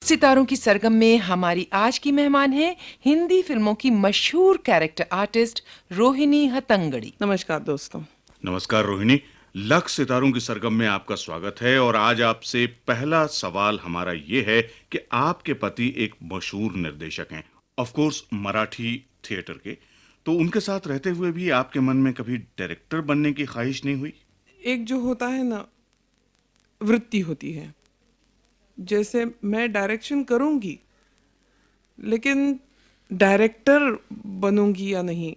सितारों की सरगम में हमारी आज की मेहमान है हिंदी फिल्मों की मशहूर कैरेक्टर आर्टिस्ट रोहिणी हतंगड़ी। नमस्कार दोस्तों। नमस्कार रोहिणी। लख सितारों की सरगम में आपका स्वागत है और आज आपसे पहला सवाल हमारा ये है कि आपके पति एक मशहूर निर्देशक हैं, ऑफ कोर्स मराठी थिएटर के। तो उनके साथ रहते हुए भी आपके मन में कभी डायरेक्टर बनने की ख्वाहिश नहीं हुई? एक जो होता है ना, वृत्ति होती है। जैसे मैं डायरेक्शन करूंगी, लेकिन डायरेक्टर बनूंगी या नहीं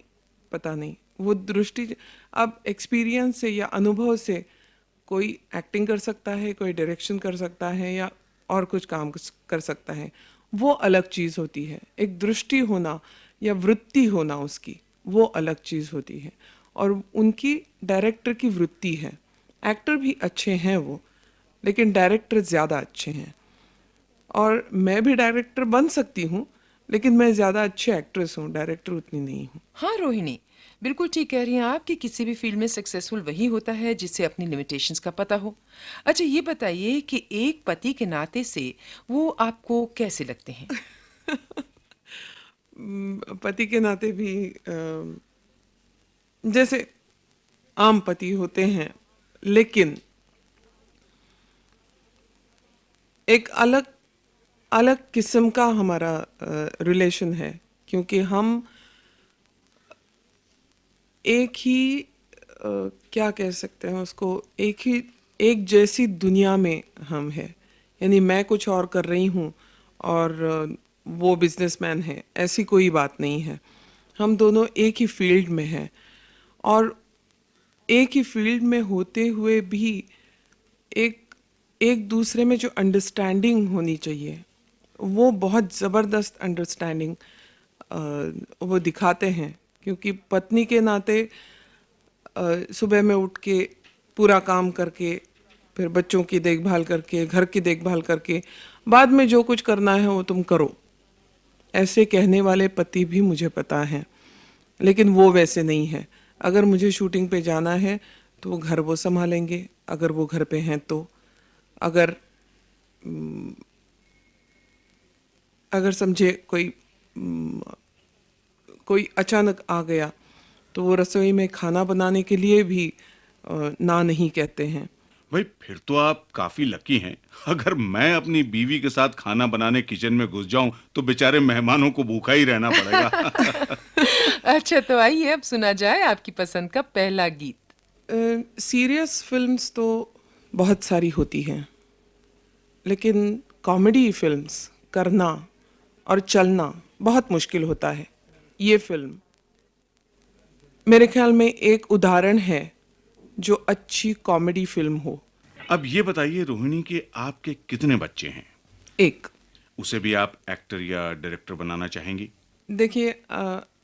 पता नहीं। वो दृष्टि अब एक्सपीरियंस से या अनुभव से कोई एक्टिंग कर सकता है, कोई डायरेक्शन कर सकता है या और कुछ काम कर सकता है। वो अलग चीज़ होती है। एक दृष्टि होना या वृत्ति होना उसकी, वो अलग चीज़ होती है। और उनकी डायरेक्टर की वृत्ति है। एक्टर भी अच्छे हैं वो, लेकिन डायरेक्टर ज़्यादा अच्छे हैं। और मैं भी डायरेक्टर बन सकती हूँ, लेकिन मैं ज़्यादा अच्छे एक्ट्रेस हूँ, डायरेक्टर उतनी नहीं हूँ। हाँ रोहिणी, बिल्कुल ठीक कह रही हैं आप कि किसी भी फील्ड में सक्सेसफुल वही होता है जिसे अपनी लिमिटेशंस का पता हो। अच्छा ये बताइए कि एक पति के नाते से वो आपको कैसे लगते हैं? पति के नाते भी जैसे आम पति होते हैं, लेकिन एक अलग अलग किस्म का हमारा रिलेशन है, क्योंकि हम एक ही क्या कह सकते हैं उसको, एक जैसी दुनिया में हम हैं। यानी मैं कुछ और कर रही हूँ और वो बिजनेसमैन है, ऐसी कोई बात नहीं है। हम दोनों एक ही फील्ड में हैं और एक ही फील्ड में होते हुए भी एक एक दूसरे में जो अंडरस्टैंडिंग होनी चाहिए, वो बहुत ज़बरदस्त अंडरस्टैंडिंग वो दिखाते हैं। क्योंकि पत्नी के नाते सुबह में उठ के पूरा काम करके, फिर बच्चों की देखभाल करके, घर की देखभाल करके, बाद में जो कुछ करना है वो तुम करो, ऐसे कहने वाले पति भी मुझे पता है। लेकिन वो वैसे नहीं है। अगर मुझे शूटिंग पे जाना है तो वो घर वो संभालेंगे, अगर वो घर पे हैं तो। अगर अगर समझे कोई अचानक आ गया तो वो रसोई में खाना बनाने के लिए भी ना नहीं कहते हैं। भाई फिर तो आप काफी लकी हैं। अगर मैं अपनी बीवी के साथ खाना बनाने किचन में घुस जाऊं तो बेचारे मेहमानों को भूखा ही रहना पड़ेगा। अच्छा तो आइए अब सुना जाए आपकी पसंद का पहला गीत। सीरियस फिल्म्स तो बहुत सारी होती हैं, लेकिन कॉमेडी फिल्म्स करना और चलना बहुत मुश्किल होता है। ये फिल्म मेरे ख्याल में एक उदाहरण है जो अच्छी कॉमेडी फिल्म हो। अब ये बताइए रोहिणी कि आपके कितने बच्चे हैं? एक, उसे भी आप एक्टर या डायरेक्टर बनाना चाहेंगी? देखिए,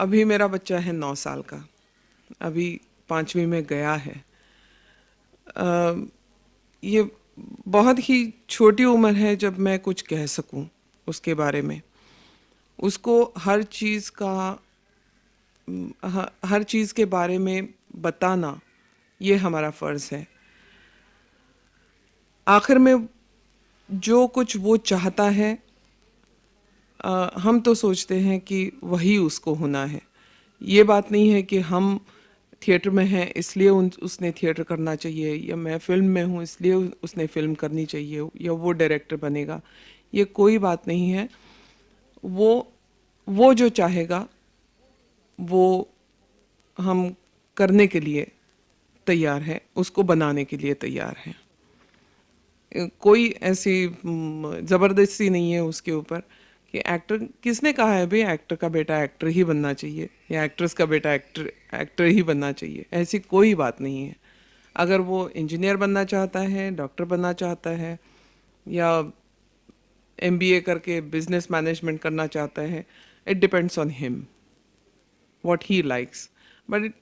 अभी मेरा बच्चा है 9 साल का, अभी 5वीं में गया है। ये बहुत ही छोटी उम्र है जब मैं कुछ कह सकूं उसके बारे में। उसको हर चीज़ के बारे में बताना ये हमारा फ़र्ज़ है। आखिर में जो कुछ वो चाहता है, हम तो सोचते हैं कि वही उसको होना है। ये बात नहीं है कि हम थिएटर में हैं इसलिए उसने थिएटर करना चाहिए, या मैं फिल्म में हूँ इसलिए उसने फिल्म करनी चाहिए, या वो डायरेक्टर बनेगा। ये कोई बात नहीं है। वो जो चाहेगा वो हम करने के लिए तैयार हैं, उसको बनाने के लिए तैयार हैं। कोई ऐसी ज़बरदस्ती नहीं है उसके ऊपर कि एक्टर, किसने कहा है भाई एक्टर का बेटा एक्टर ही बनना चाहिए या एक्ट्रेस का बेटा एक्टर ही बनना चाहिए? ऐसी कोई बात नहीं है। अगर वो इंजीनियर बनना चाहता है, डॉक्टर बनना चाहता है, या एमबीए करके बिजनेस मैनेजमेंट करना चाहता है, it depends on him what he likes. But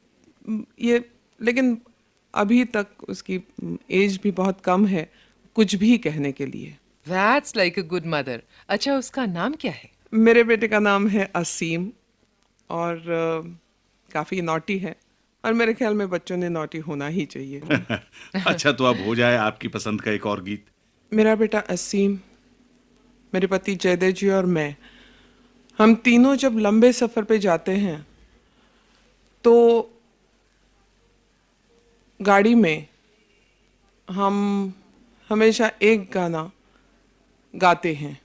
ये, लेकिन अभी तक उसकी एज भी बहुत कम है कुछ भी कहने के लिए। That's like a good mother। अच्छा उसका नाम क्या है? मेरे बेटे का नाम है असीम और काफ़ी नॉटी है, और मेरे ख्याल में बच्चों ने नॉटी होना ही चाहिए। अच्छा तो अब हो जाए आपकी पसंद का एक और गीत। मेरा बेटा असीम मेरे पति जयदेव जी और मैं, हम तीनों जब लंबे सफर पे जाते हैं तो गाड़ी में हम हमेशा एक गाना गाते हैं।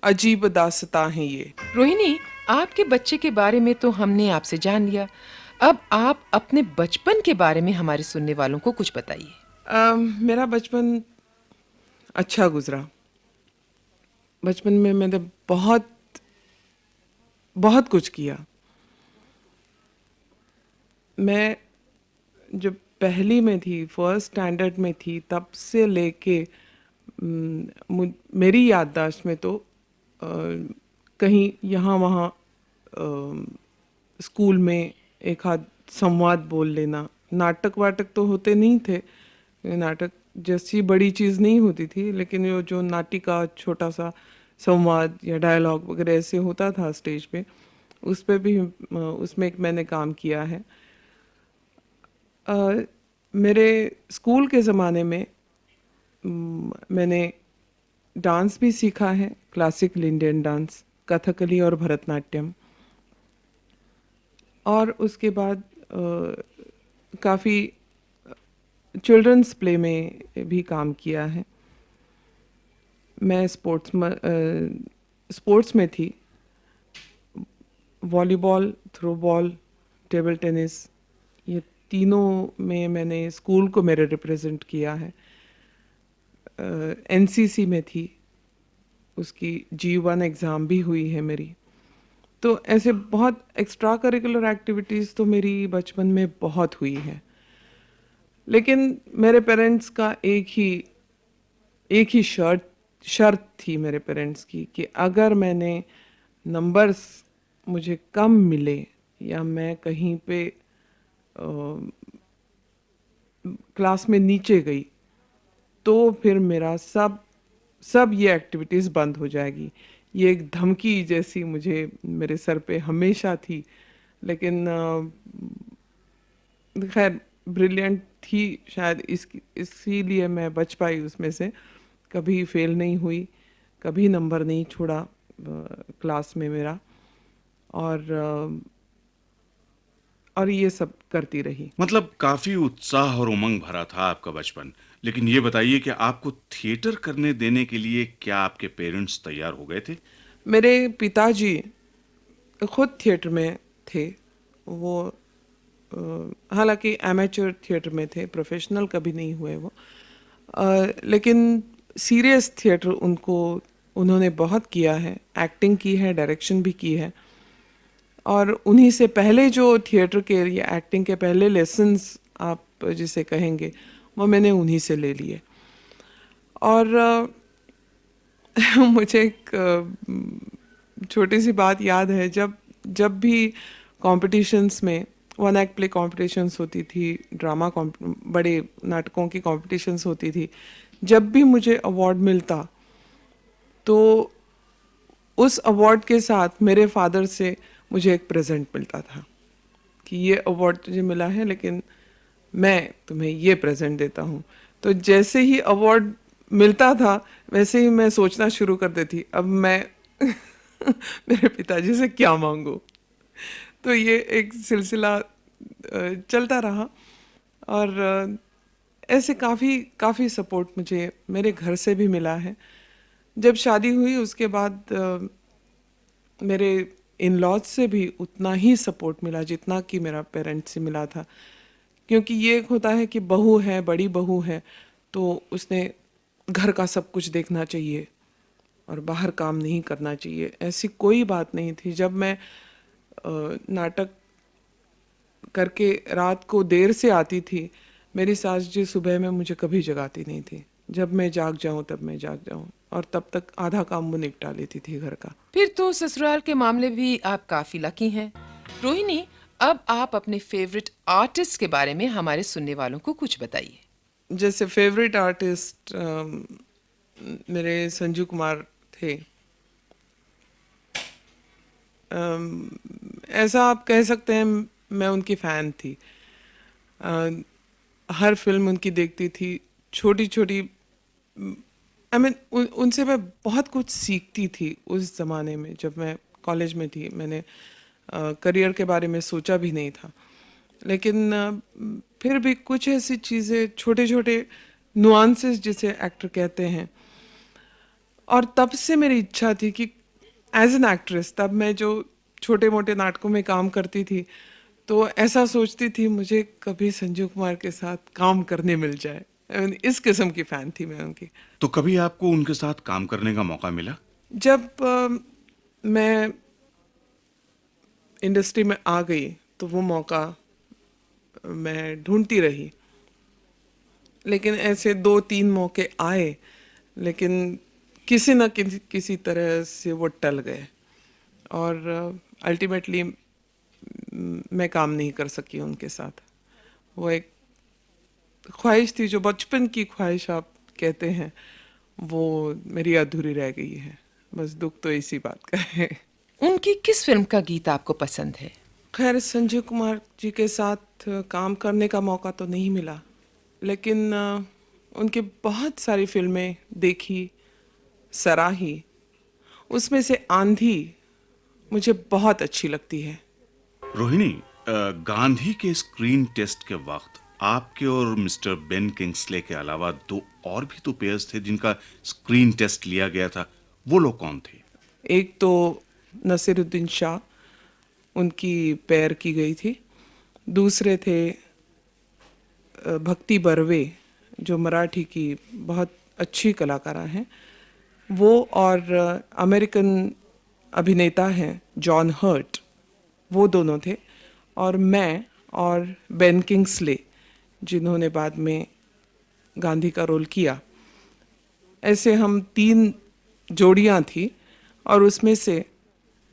अजीब दास्तां है ये। रोहिणी, आपके बच्चे के बारे में तो हमने आपसे जान लिया। अब आप अपने बचपन के बारे में हमारे सुनने वालों को कुछ बताइए। मेरा बचपन अच्छा गुजरा। बचपन में मैंने बहुत बहुत कुछ किया। मैं जब पहली में थी, फर्स्ट स्टैंडर्ड में थी, तब से लेके मेरी याददाश्त में तो कहीं यहाँ वहाँ स्कूल में एक आध संवाद बोल लेना। नाटक वाटक तो होते नहीं थे, नाटक जैसी बड़ी चीज़ नहीं होती थी, लेकिन वो जो नाटिका छोटा सा संवाद या डायलॉग वगैरह ऐसे होता था स्टेज पे, उस पे भी उसमें एक मैंने काम किया है। मेरे स्कूल के ज़माने में मैंने डांस भी सीखा है, क्लासिकल इंडियन डांस, कथकली और भरतनाट्यम। और उसके बाद काफ़ी चिल्ड्रंस प्ले में भी काम किया है। मैं स्पोर्ट्स में थी, वॉलीबॉल, थ्रोबॉल, टेबल टेनिस, ये तीनों में मैंने स्कूल को मेरे रिप्रेजेंट किया है। एनसीसी में थी, उसकी G1 एग्ज़ाम भी हुई है मेरी। तो ऐसे बहुत एक्स्ट्रा करिकुलर एक्टिविटीज़ तो मेरी बचपन में बहुत हुई है। लेकिन मेरे पेरेंट्स का एक ही शर्त थी मेरे पेरेंट्स की कि अगर मैंने नंबर्स मुझे कम मिले या मैं कहीं पे क्लास में नीचे गई, तो फिर मेरा सब ये एक्टिविटीज़ बंद हो जाएगी। ये एक धमकी जैसी मुझे मेरे सर पे हमेशा थी। लेकिन खैर ब्रिलियंट थी शायद, इसीलिए मैं बच पाई उसमें से। कभी फेल नहीं हुई, कभी नंबर नहीं छोड़ा क्लास में मेरा, और ये सब करती रही। मतलब काफी उत्साह और उमंग भरा था आपका बचपन। लेकिन ये बताइए कि आपको थिएटर करने देने के लिए क्या आपके पेरेंट्स तैयार हो गए थे? मेरे पिताजी खुद थिएटर में थे। वो हालांकि एमेच्योर थिएटर में थे, प्रोफेशनल कभी नहीं हुए वो। लेकिन सीरियस थिएटर उन्होंने बहुत किया है, एक्टिंग की है, डायरेक्शन भी की है। और उन्हीं से पहले जो थिएटर के या एक्टिंग के पहले लेसन्स आप जिसे कहेंगे, वो मैंने उन्हीं से ले लिए। और मुझे एक छोटी सी बात याद है, जब भी कॉम्पिटिशन्स में, वन एक्ट प्ले कॉम्पिटिशन्स होती थी, बड़े नाटकों की कॉम्पिटिशन्स होती थी, जब भी मुझे अवार्ड मिलता तो उस अवार्ड के साथ मेरे फादर से मुझे एक प्रेजेंट मिलता था कि ये अवार्ड तुझे मिला है, लेकिन मैं तुम्हें ये प्रेजेंट देता हूँ। तो जैसे ही अवार्ड मिलता था वैसे ही मैं सोचना शुरू कर देती, अब मैं मेरे पिताजी से क्या मांगू। तो ये एक सिलसिला चलता रहा। और ऐसे काफ़ी सपोर्ट मुझे मेरे घर से भी मिला है। जब शादी हुई उसके बाद मेरे इन लॉज से भी उतना ही सपोर्ट मिला जितना कि मेरा पेरेंट्स से मिला था। क्योंकि ये एक होता है कि बहू है, बड़ी बहू है, तो उसने घर का सब कुछ देखना चाहिए और बाहर काम नहीं करना चाहिए। ऐसी कोई बात नहीं थी। जब मैं नाटक करके रात को देर से आती थी, मेरी सास जी सुबह में मुझे कभी जगाती नहीं थी। जब मैं जाग जाऊं तब मैं जाग जाऊं, और तब तक आधा काम वो निपटा लेती थी घर का। फिर तो ससुराल के मामले भी आप काफी लकी हैं। रोहिणी, अब आप अपने फेवरेट आर्टिस्ट के बारे में हमारे सुनने वालों को कुछ बताइए। जैसे फेवरेट आर्टिस्ट मेरे संजू कुमार थे। ऐसा आप कह सकते हैं, मैं उनकी फ़ैन थी। हर फिल्म उनकी देखती थी, छोटी छोटी आई मीन उनसे मैं बहुत कुछ सीखती थी उस ज़माने में जब मैं कॉलेज में थी। मैंने करियर के बारे में सोचा भी नहीं था, लेकिन फिर भी कुछ ऐसी चीज़ें, छोटे छोटे नुआंसेस जिसे एक्टर कहते हैं, और तब से मेरी इच्छा थी कि एज एन एक्ट्रेस, तब मैं जो छोटे मोटे नाटकों में काम करती थी तो ऐसा सोचती थी मुझे कभी संजीव कुमार के साथ काम करने मिल जाए। I mean, इस किस्म की फैन थी मैं उनकी। तो कभी आपको उनके साथ काम करने का मौका मिला? जब मैं इंडस्ट्री में आ गई तो वो मौका मैं ढूंढती रही, लेकिन ऐसे 2-3 मौके आए, लेकिन किसी न किसी तरह से वो टल गए और अल्टीमेटली मैं काम नहीं कर सकी उनके साथ। वो एक ख्वाहिश थी, जो बचपन की ख्वाहिश आप कहते हैं, वो मेरी अधूरी रह गई है। बस दुख तो इसी बात का है। उनकी किस फिल्म का गीत आपको पसंद है? खैर, संजीव कुमार जी के साथ काम करने का मौका तो नहीं मिला, लेकिन उनकी बहुत सारी फिल्में देखी, सराही। उसमें से आंधी मुझे बहुत अच्छी लगती है। रोहिणी, गांधी के स्क्रीन टेस्ट के वक्त आपके और मिस्टर बेन किंग्सले के अलावा 2 और भी तो पेयर्स थे जिनका स्क्रीन टेस्ट लिया गया था। वो लोग कौन थे? एक तो नसीरुद्दीन शाह, उनकी पैर की गई थी। दूसरे थे भक्ति बर्वे, जो मराठी की बहुत अच्छी कलाकारा हैं वो, और अमेरिकन अभिनेता हैं जॉन हर्ट, वो दोनों थे। और मैं और बेन किंग्सले, जिन्होंने बाद में गांधी का रोल किया। ऐसे हम 3 जोड़ियां थी और उसमें से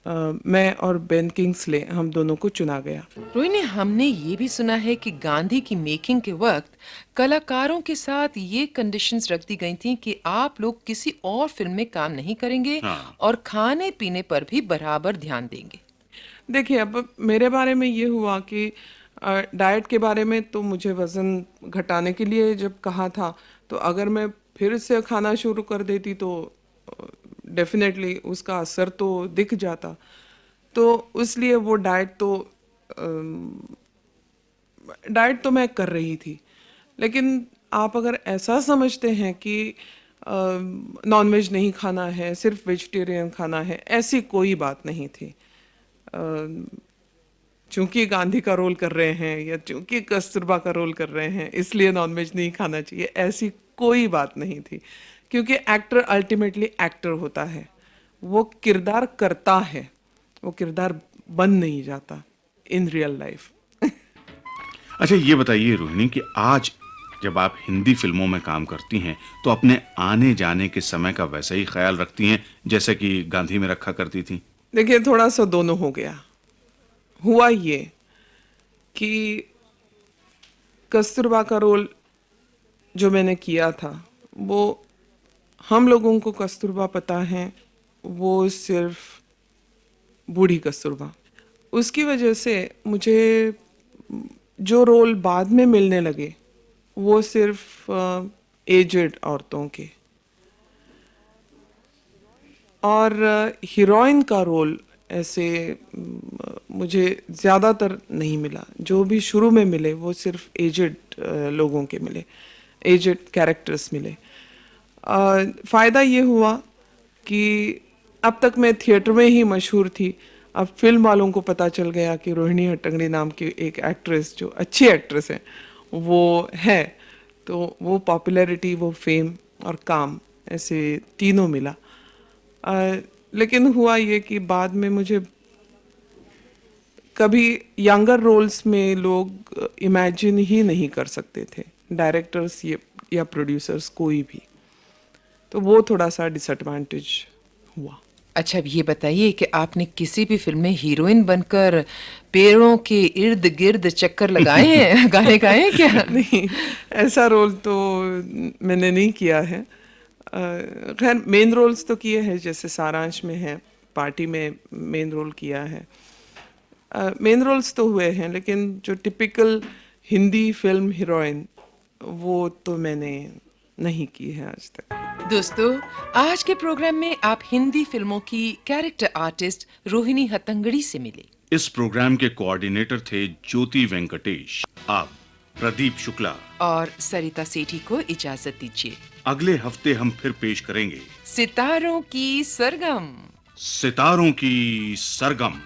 मैं और बेन किंग्सले, हम दोनों को चुना गया। रोहिणी, हमने ये भी सुना है कि गांधी की मेकिंग के वक्त कलाकारों के साथ ये कंडीशंस रख दी गई थी कि आप लोग किसी और फिल्म में काम नहीं करेंगे हाँ। और खाने पीने पर भी बराबर ध्यान देंगे। देखिए, अब मेरे बारे में ये हुआ कि डाइट के बारे में तो मुझे वज़न घटाने के लिए जब कहा था, तो अगर मैं फिर से खाना शुरू कर देती तो डेफिनेटली उसका असर तो दिख जाता। तो इसलिए वो डाइट तो मैं कर रही थी, लेकिन आप अगर ऐसा समझते हैं कि नॉनवेज नहीं खाना है, सिर्फ वेजिटेरियन खाना है, ऐसी कोई बात नहीं थी। चूंकि गांधी का रोल कर रहे हैं या चूंकि कस्तूरबा का रोल कर रहे हैं इसलिए नॉनवेज नहीं खाना चाहिए, ऐसी कोई बात नहीं थी। क्योंकि एक्टर अल्टीमेटली एक्टर होता है, वो किरदार करता है, वो किरदार बन नहीं जाता इन रियल लाइफ। अच्छा, ये बताइए रोहिणी कि आज जब आप हिंदी फिल्मों में काम करती हैं तो अपने आने जाने के समय का वैसा ही ख्याल रखती हैं जैसे कि गांधी में रखा करती थी? देखिए, थोड़ा सा दोनों हो गया। हुआ ये कि कस्तूरबा का रोल जो मैंने किया था, वो हम लोगों को कस्तूरबा पता है, वो सिर्फ बूढ़ी कस्तूरबा। उसकी वजह से मुझे जो रोल बाद में मिलने लगे वो सिर्फ एजेड औरतों के, और हीरोइन का रोल ऐसे मुझे ज़्यादातर नहीं मिला। जो भी शुरू में मिले वो सिर्फ एजेड लोगों के मिले, एजेड कैरेक्टर्स मिले। फ़ायदा ये हुआ कि अब तक मैं थिएटर में ही मशहूर थी, अब फिल्म वालों को पता चल गया कि रोहिणी हट्टंगडी नाम की एक एक्ट्रेस, जो अच्छी एक्ट्रेस है, वो है। तो वो पॉपुलैरिटी, वो फेम और काम, ऐसे तीनों मिला। लेकिन हुआ ये कि बाद में मुझे कभी यंगर रोल्स में लोग इमेजिन ही नहीं कर सकते थे, डायरेक्टर्स या प्रोड्यूसर्स, कोई भी। तो वो थोड़ा सा डिसएडवांटेज हुआ। अच्छा, अब ये बताइए कि आपने किसी भी फिल्म में हीरोइन बनकर पेड़ों के इर्द गिर्द चक्कर लगाए हैं, गाने गाए हैं क्या? नहीं, ऐसा रोल तो मैंने नहीं किया है। खैर, मेन रोल्स तो किए हैं, जैसे सारांश में है, पार्टी में मेन रोल किया है। मेन रोल्स तो हुए हैं, लेकिन जो टिपिकल हिंदी फिल्म हीरोइन, वो तो मैंने नहीं की है आज तक। दोस्तों, आज के प्रोग्राम में आप हिंदी फिल्मों की कैरेक्टर आर्टिस्ट रोहिणी हट्टंगडी से मिले। इस प्रोग्राम के कोऑर्डिनेटर थे ज्योति वेंकटेश। आप प्रदीप शुक्ला। और सरिता सेठी को इजाजत दीजिए। अगले हफ्ते हम फिर पेश करेंगे सितारों की सरगम। सितारों की सरगम।